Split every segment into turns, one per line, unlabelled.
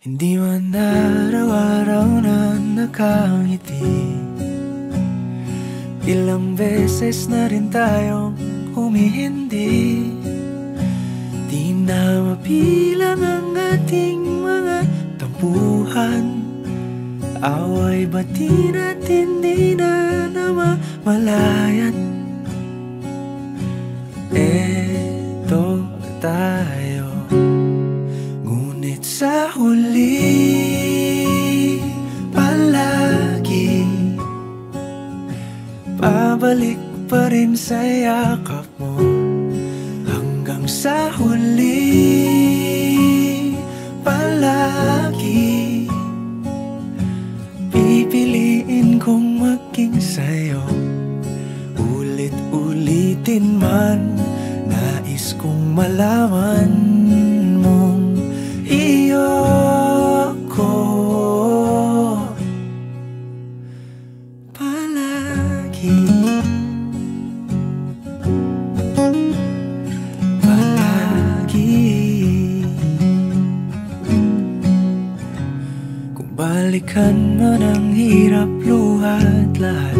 Hindi man araw-araw na nakangiti. Ilang beses na rin tayong humihindi. Di na mapilang ang ating mga tampuhan. Away bati natin di na namamalayan. Eto tayo, ngunit sa huli palagi pabalik pa rin sa yakap mo. Hanggang sa huli palagi pipiliin kong maging sa'yo. Ulit-ulitin man, nais kong malaman mong iyo ako palagi. Kung balikan man ang hirap, luhat lahat,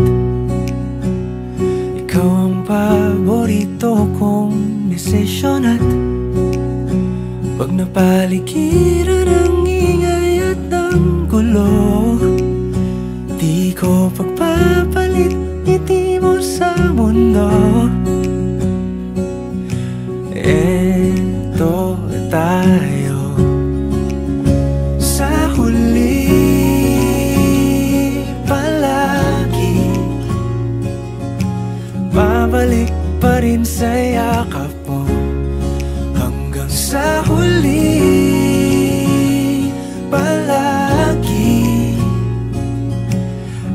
ikaw ang paborito kong desisyon. At pag napaligiran ang ingay at ang gulo, di ko pagpapalit ngiti mo sa mundo. Eto tayo sa huli palagi, babalik pa rin sa yakap mo. Hanggang sa huli palagi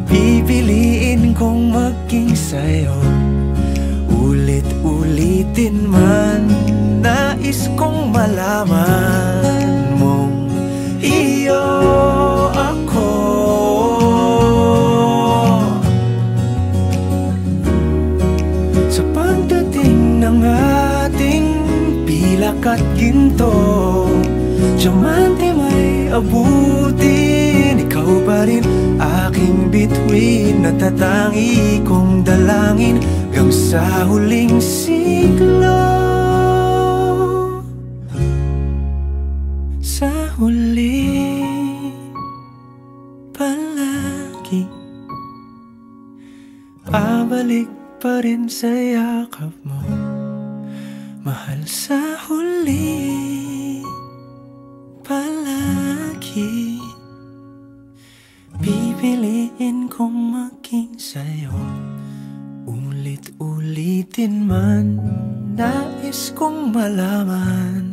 pipiliin kong maging sa'yo. Ulit-ulitin man, nais kong malaman mong iyo ako. Sa pagdating ng ating pilak at ginto, diamante may abutin, ikaw pa rin aking bituin. Natatangi kong dalangin hanggang sa huling siglo. Sa huli palagi pabalik pa rin sa yakap mo, mahal. Sa huli palagi pipiliin kong maging sa'yo. Ulit-ulitin man, nais kong malaman